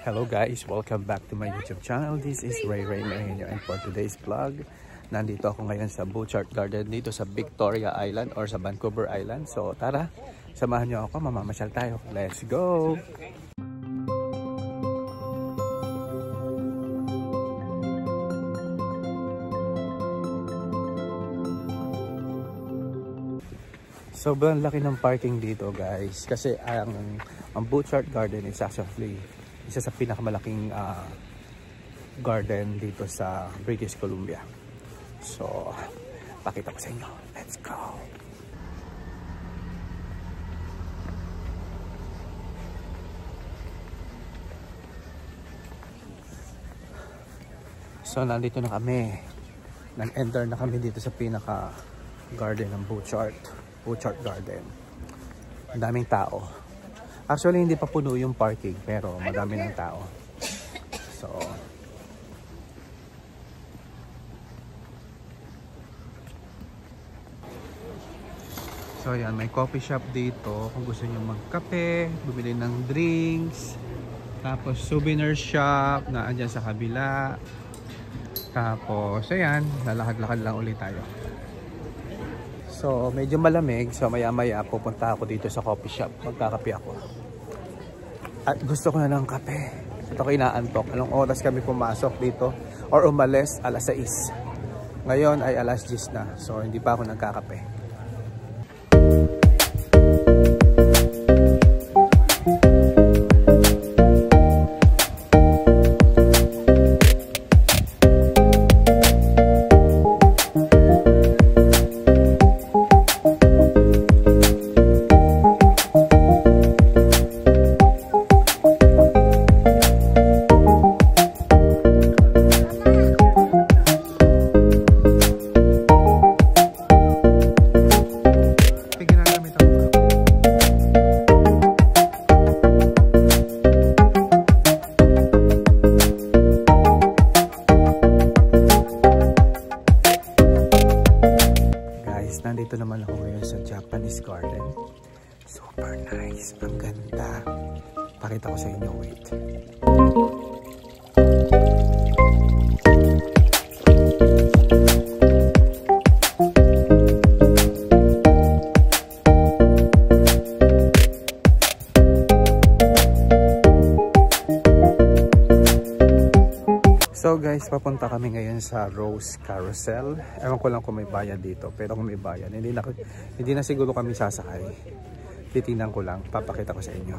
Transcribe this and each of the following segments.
Hello guys, welcome back to my YouTube channel. This is Ray Marino, and for today's vlog, nandito ako ngayon sa Butchart Garden dito sa Victoria Island or sa Vancouver Island. So tara, samahan nyo ako, mamamasyal tayo. Let's go! Sobrang laki ng parking dito guys, kasi ang Butchart Garden is actually isa sa pinakamalaking garden dito sa British Columbia. So, pakita ko sa inyo. Let's go! So, nandito na kami. Nag-enter na kami dito sa pinaka-garden ng Butchart Garden. Ang daming tao. Actually, hindi pa puno yung parking, pero madami ng tao. So, yan. May coffee shop dito. Kung gusto nyo magkape, bumili ng drinks. Tapos, souvenir shop na andyan sa kabila. Tapos, ayan. Lalakad-lakad lang ulit tayo. So, medyo malamig. So, maya-maya pupunta ako dito sa coffee shop. Magkakape ako. At gusto ko na ng kape. Ito ko inaantok. Anong oras kami pumasok dito? Or umalis? Alas 6. Ngayon ay alas 10 na. So, hindi pa ako nagkakape. Nandito naman ako ngayon sa Japanese garden. Super nice. Ang ganda. Pakita ko sa inyo. Wait. So guys, papunta kami ngayon sa Rose Carousel. Ewan ko lang kung may bayad dito, pero kung may bayad, hindi na siguro kami sasakay. Titingnan ko lang, papakita ko sa inyo.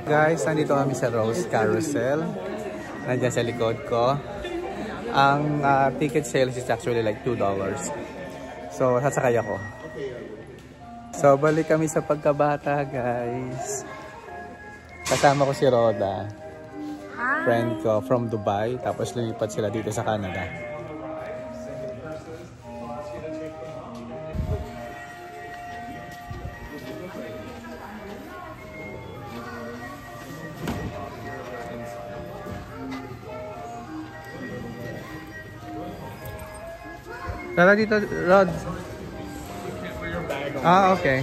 Guys, nandito kami sa Rose Carousel. Nandiyan sa likod ko. Ang ticket sales is actually like $2. So, sasakay ako. So, balik kami sa pagkabata, guys. Kasama ko si Roda. Hi. Friend ko from Dubai. Tapos lumipat sila dito sa Canada. Tara dito, Rod. Ah, okay.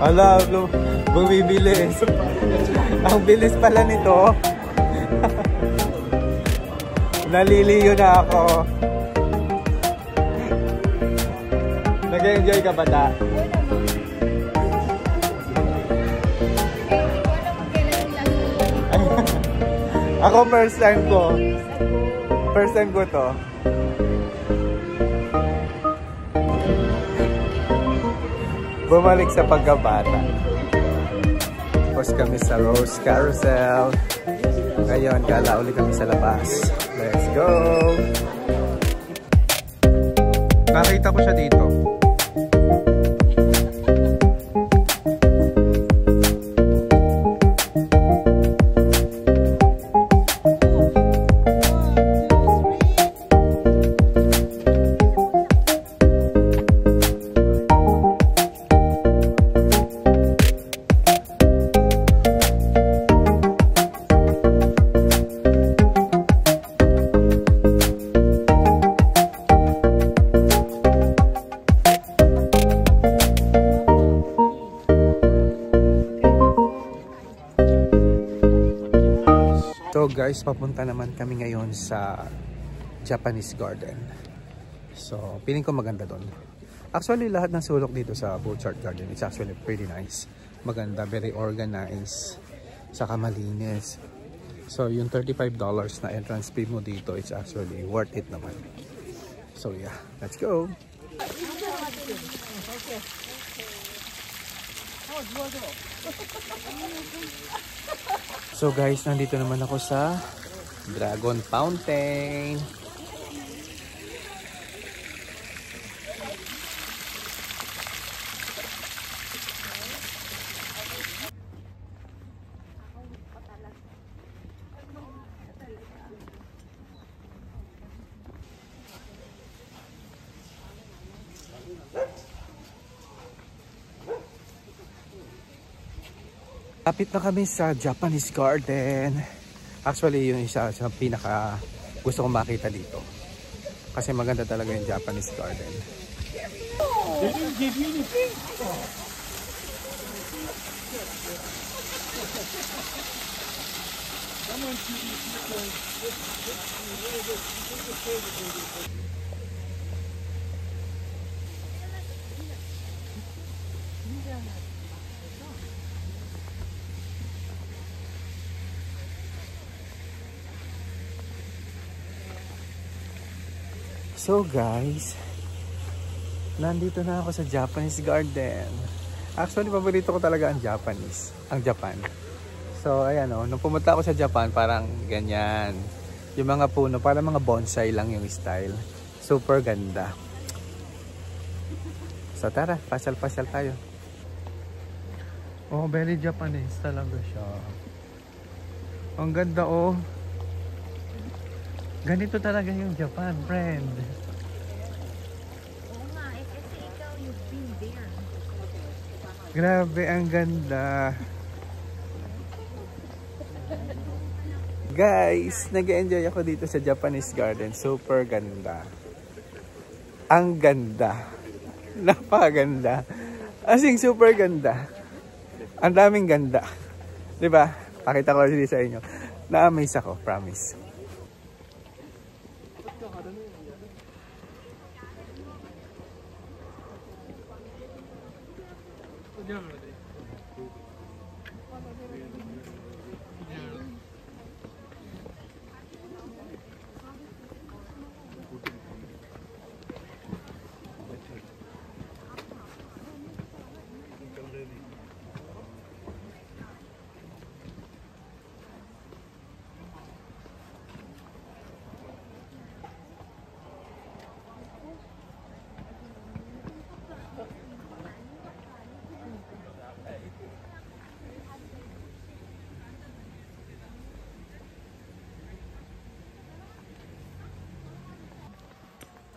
Ala, bumibilis. Ang bilis pala nito. Naliliyo na ako. Nag-enjoy ka ba ta? Ako first time ko. First time ko to. Bumalik sa pagkabata. Tapos kami sa Rose Carousel. Ngayon, gala ulit kami sa labas. Let's go! Nakita ko siya dito. guys, papunta naman kami ngayon sa Japanese Garden. So, feeling ko maganda doon. Actually, lahat ng sulok dito sa Butchart Garden, it's actually pretty nice. Maganda, very organized, saka malinis. So, yung $35 na entrance fee mo dito, it's actually worth it naman. So, yeah, let's go! So guys, nandito naman ako sa Dragon Fountain. Lapit na kami sa Japanese Garden. Actually, yun isa sa pinaka gusto kong makita dito. Kasi maganda talaga yung Japanese Garden. So guys, nandito na ako sa Japanese Garden. Actually, paborito ko talaga ang Japan. So ayan o, nung pumunta ako sa Japan, parang ganyan. Yung mga puno, parang mga bonsai lang yung style. Super ganda. So tara, pasyal-pasyal tayo. Oh, very Japanese talaga siya. Ang ganda oh. Ganito talaga yung Japan, friend. Oo nga, kasi ikaw you've been there. Grabe, ang ganda. Guys, nag-enjoy ako dito sa Japanese Garden. Super ganda. Ang ganda. Napakaganda. As in, super ganda. Ang daming ganda. Diba? Pakita ko ulit sa inyo. Na-amaze ako, promise.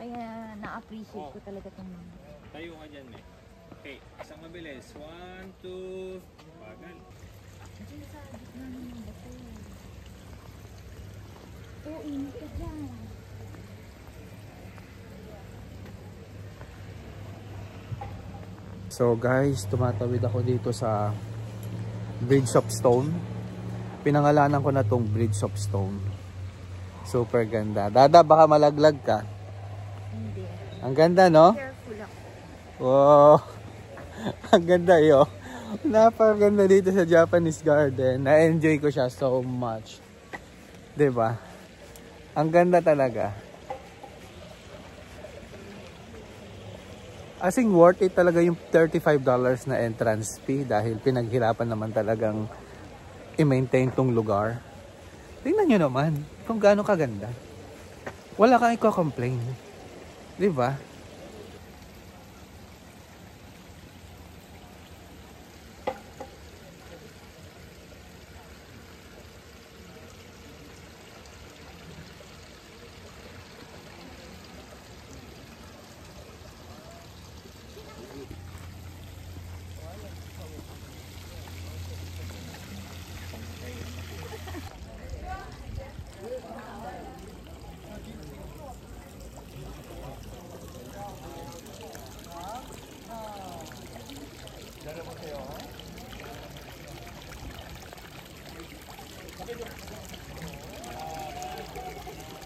Kaya na-appreciate ko talaga itong mga. Tayo ka dyan, eh. Okay, isang mabilis. 1, 2, bagal. Kasi sa gitna ng bato. Oo, init ka dyan. So guys, tumatawid ako dito sa Bridge of Stone. Pinangalanan ko na tong Bridge of Stone. Super ganda. Dada, baka malaglag ka. Hindi. Ang ganda, no? Careful ako. Wow. Ang ganda yo. Napakaganda dito sa Japanese Garden. Na-enjoy ko siya so much. 'Di ba? Ang ganda talaga. As in, worth it talaga yung $35 na entrance fee dahil pinaghirapan naman talagang i-maintain tong lugar. Tingnan nyo naman kung gaano kaganda. Wala kang i-complain. 'Di ba?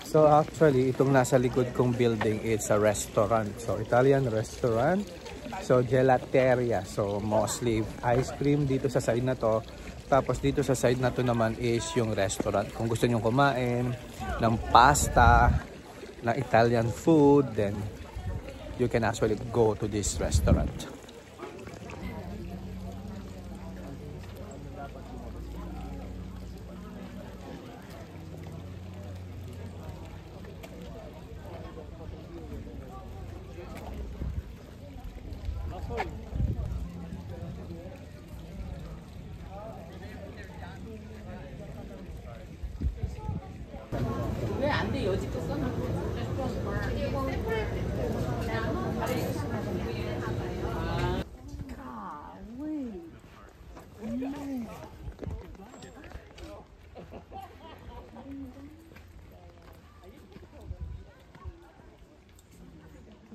So actually, itong nasa likod kong building, it's a restaurant. So Italian restaurant. So gelateria. So mostly ice cream dito sa side na to. Tapos dito sa side na to naman is yung restaurant. Kung gusto nyo kumain ng pasta, ng Italian food, then you can actually go to this restaurant.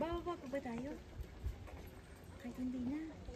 Bababa pa ba tayo? Kahit hindi na.